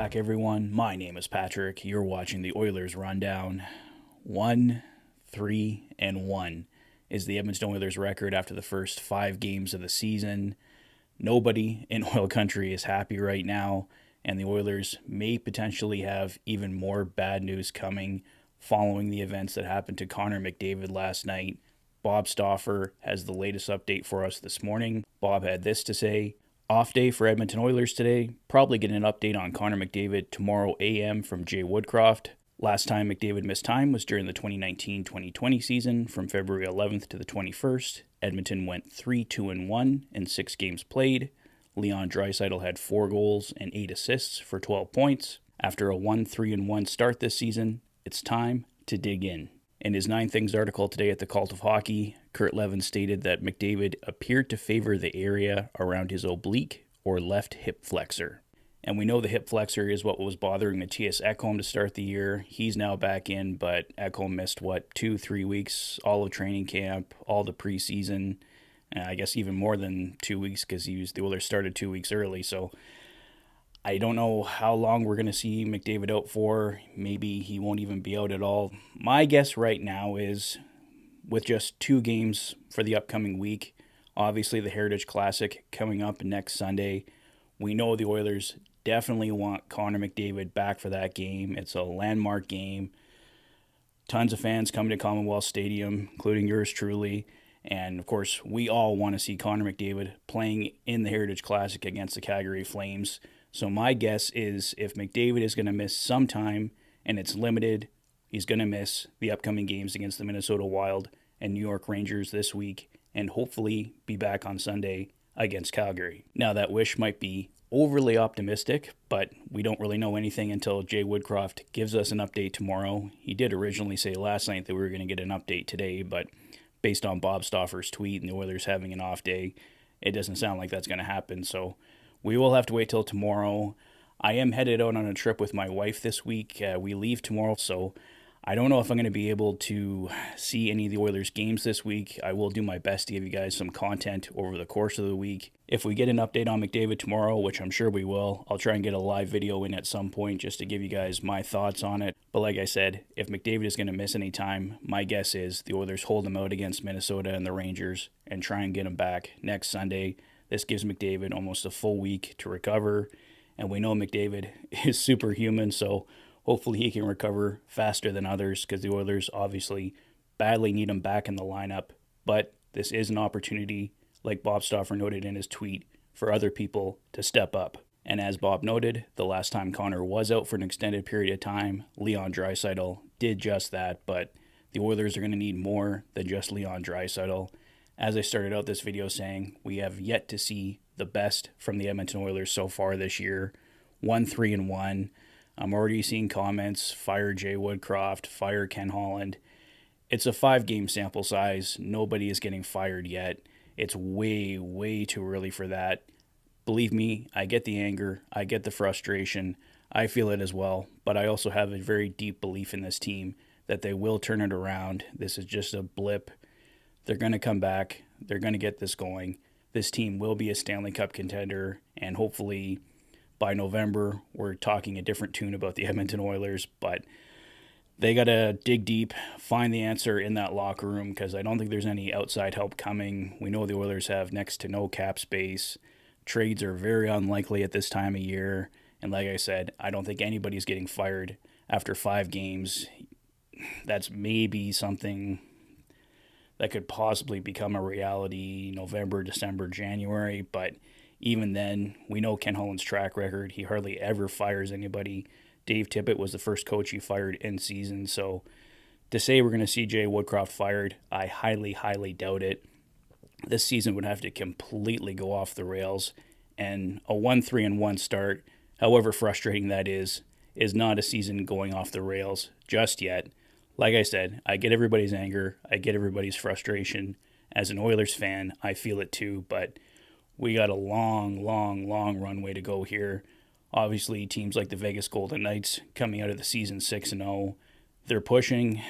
back, everyone. My name is Patrick. You're watching the Oilers Rundown. 1-3-1 is the Edmonton Oilers record after the first 5 games of the season. Nobody in oil country is happy right now, and the Oilers may potentially have even more bad news coming following the events that happened to Connor McDavid last night. Bob Stauffer has the latest update for us this morning. Bob had this to say: off day for Edmonton Oilers today. Probably get an update on Connor McDavid tomorrow a.m. from Jay Woodcroft. Last time McDavid missed time was during the 2019-2020 season from February 11th to the 21st. Edmonton went 3-2-1 in 6 games played. Leon Draisaitl had 4 goals and 8 assists for 12 points. After a 1-3-1 start this season, it's time to dig in. In his 9 Things article today at the Cult of Hockey, Kurt Levin stated that McDavid appeared to favor the area around his oblique or left hip flexor. And we know the hip flexor is what was bothering Mattias Ekholm to start the year. He's now back in, but Ekholm missed, 2-3 weeks, all of training camp, all the preseason, I guess even more than 2 weeks because the Oilers started 2 weeks early. So I don't know how long we're going to see McDavid out for. Maybe he won't even be out at all. My guess right now is, with just 2 games for the upcoming week, obviously the Heritage Classic coming up next Sunday, we know the Oilers definitely want Connor McDavid back for that game. It's a landmark game. Tons of fans coming to Commonwealth Stadium, including yours truly. And, of course, we all want to see Connor McDavid playing in the Heritage Classic against the Calgary Flames. So my guess is if McDavid is going to miss some time, and it's limited, he's going to miss the upcoming games against the Minnesota Wild and New York Rangers this week, and hopefully be back on Sunday against Calgary. Now, that wish might be overly optimistic, but we don't really know anything until Jay Woodcroft gives us an update tomorrow. He did originally say last night that we were going to get an update today, but based on Bob Stauffer's tweet and the Oilers having an off day, it doesn't sound like that's going to happen. So we will have to wait till tomorrow. I am headed out on a trip with my wife this week. We leave tomorrow, so I don't know if I'm going to be able to see any of the Oilers games this week. I will do my best to give you guys some content over the course of the week. If we get an update on McDavid tomorrow, which I'm sure we will, I'll try and get a live video in at some point just to give you guys my thoughts on it. But like I said, if McDavid is going to miss any time, my guess is the Oilers hold him out against Minnesota and the Rangers and try and get him back next Sunday. This gives McDavid almost a full week to recover, and we know McDavid is superhuman, so hopefully he can recover faster than others because the Oilers obviously badly need him back in the lineup. But this is an opportunity, like Bob Stauffer noted in his tweet, for other people to step up. And as Bob noted, the last time Connor was out for an extended period of time, Leon Draisaitl did just that, but the Oilers are going to need more than just Leon Draisaitl. As I started out this video saying, we have yet to see the best from the Edmonton Oilers so far this year. 1-3-1. I'm already seeing comments, fire Jay Woodcroft, fire Ken Holland. It's a 5-game sample size. Nobody is getting fired yet. It's way, way too early for that. Believe me, I get the anger. I get the frustration. I feel it as well. But I also have a very deep belief in this team that they will turn it around. This is just a blip. They're going to come back. They're going to get this going. This team will be a Stanley Cup contender, and hopefully by November, we're talking a different tune about the Edmonton Oilers, but they got to dig deep, find the answer in that locker room, because I don't think there's any outside help coming. We know the Oilers have next to no cap space. Trades are very unlikely at this time of year, and like I said, I don't think anybody's getting fired after 5 games. That's maybe something that could possibly become a reality November, December, January, but even then, we know Ken Holland's track record. He hardly ever fires anybody. Dave Tippett was the first coach he fired in season, so to say we're going to see Jay Woodcroft fired, I highly, highly doubt it. This season would have to completely go off the rails, and a 1-3-1 start, however frustrating that is not a season going off the rails just yet. Like I said, I get everybody's anger. I get everybody's frustration. As an Oilers fan, I feel it too, but we got a long, long, long runway to go here. Obviously, teams like the Vegas Golden Knights coming out of the season 6-0, they're pushing.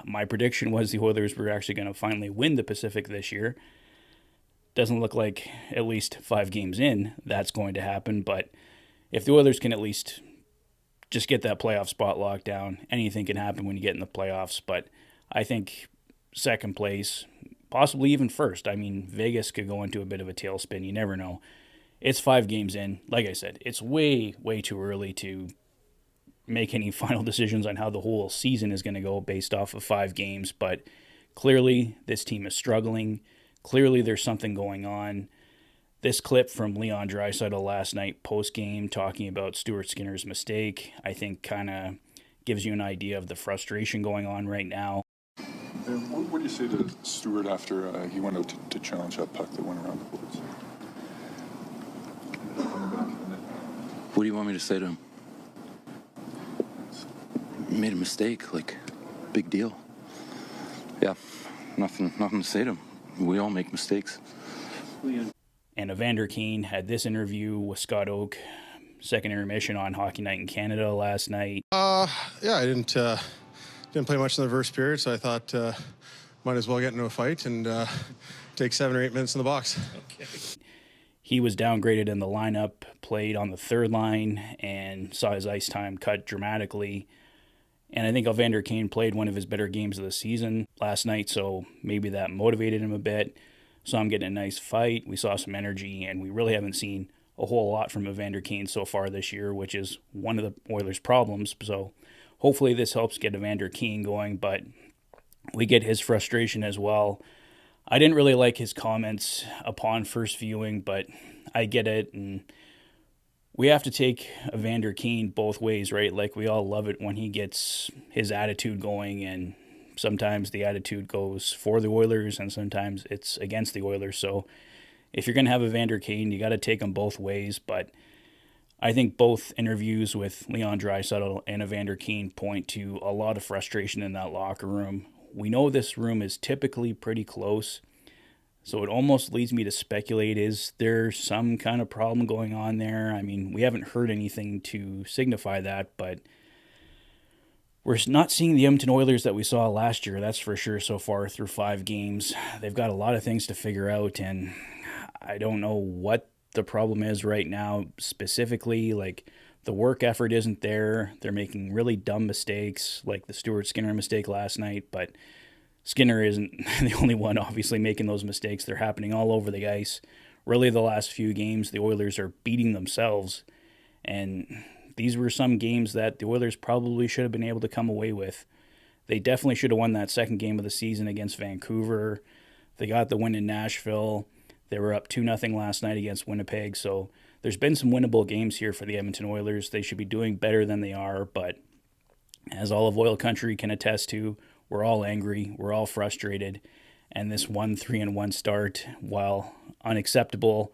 My prediction was the Oilers were actually going to finally win the Pacific this year. Doesn't look like, at least 5 games in, that's going to happen, but if the Oilers can at least just get that playoff spot locked down. Anything can happen when you get in the playoffs, but I think second place, possibly even first. I mean, Vegas could go into a bit of a tailspin. You never know. It's 5 games in. Like I said, it's way, way too early to make any final decisions on how the whole season is going to go based off of 5 games, but clearly this team is struggling. Clearly there's something going on. This clip from Leon Draisaitl last night post-game talking about Stuart Skinner's mistake, I think kind of gives you an idea of the frustration going on right now. What do you say to Stuart after he went out to challenge that puck that went around the boards? What do you want me to say to him? He made a mistake, like, big deal. Yeah, nothing to say to him. We all make mistakes. And Evander Kane had this interview with Scott Oak, second intermission on Hockey Night in Canada last night. I didn't play much in the first period, so I thought might as well get into a fight and take 7 or 8 minutes in the box. Okay. He was downgraded in the lineup, played on the third line, and saw his ice time cut dramatically. And I think Evander Kane played one of his better games of the season last night, so maybe that motivated him a bit. So I'm getting a nice fight. We saw some energy, and we really haven't seen a whole lot from Evander Kane so far this year, which is one of the Oilers' problems. So hopefully this helps get Evander Kane going, but we get his frustration as well. I didn't really like his comments upon first viewing, but I get it, and we have to take Evander Kane both ways, right? Like, we all love it when he gets his attitude going, and sometimes the attitude goes for the Oilers, and sometimes it's against the Oilers. So if you're going to have Evander Kane, you got to take him both ways. But I think both interviews with Leon Draisaitl and Evander Kane point to a lot of frustration in that locker room. We know this room is typically pretty close, so it almost leads me to speculate, is there some kind of problem going on there? I mean, we haven't heard anything to signify that, but we're not seeing the Edmonton Oilers that we saw last year, that's for sure, so far through 5 games. They've got a lot of things to figure out, and I don't know what the problem is right now specifically. Like, the work effort isn't there. They're making really dumb mistakes, like the Stuart Skinner mistake last night, but Skinner isn't the only one obviously making those mistakes. They're happening all over the ice. Really, the last few games, the Oilers are beating themselves, and these were some games that the Oilers probably should have been able to come away with. They definitely should have won that second game of the season against Vancouver. They got the win in Nashville. They were up 2-0 last night against Winnipeg, so there's been some winnable games here for the Edmonton Oilers. They should be doing better than they are, but as all of Oil Country can attest to, we're all angry, we're all frustrated, and this 1-3-1 start, while unacceptable,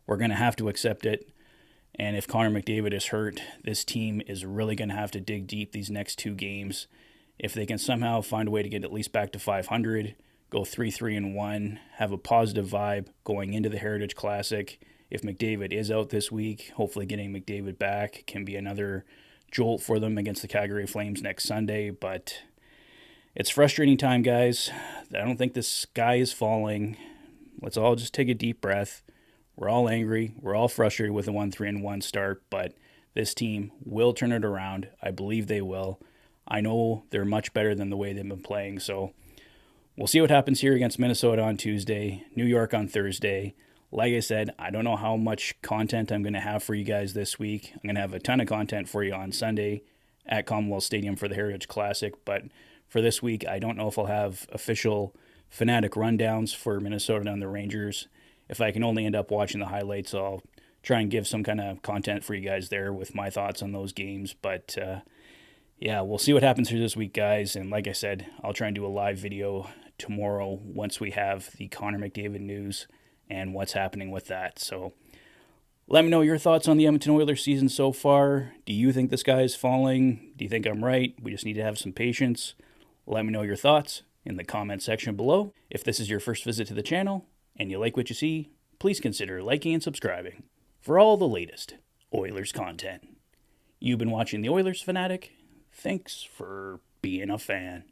we're going to have to accept it. And if Connor McDavid is hurt, this team is really going to have to dig deep these next 2 games. If they can somehow find a way to get at least back to 500, go 3-3-1, have a positive vibe going into the Heritage Classic. If McDavid is out this week, hopefully getting McDavid back can be another jolt for them against the Calgary Flames next Sunday. But it's frustrating time, guys. I don't think the sky is falling. Let's all just take a deep breath. We're all angry. We're all frustrated with a 1-3-1 start, but this team will turn it around. I believe they will. I know they're much better than the way they've been playing, so we'll see what happens here against Minnesota on Tuesday, New York on Thursday. Like I said, I don't know how much content I'm going to have for you guys this week. I'm going to have a ton of content for you on Sunday at Commonwealth Stadium for the Heritage Classic, but for this week, I don't know if I'll have official Fanatic rundowns for Minnesota and the Rangers. If I can only end up watching the highlights, I'll try and give some kind of content for you guys there with my thoughts on those games. But yeah, we'll see what happens here this week, guys. And like I said, I'll try and do a live video tomorrow once we have the Connor McDavid news and what's happening with that. So let me know your thoughts on the Edmonton Oilers season so far. Do you think the sky is falling? Do you think I'm right? We just need to have some patience. Let me know your thoughts in the comment section below. If this is your first visit to the channel and you like what you see, please consider liking and subscribing for all the latest Oilers content. You've been watching the Oilers Fanatic. Thanks for being a fan.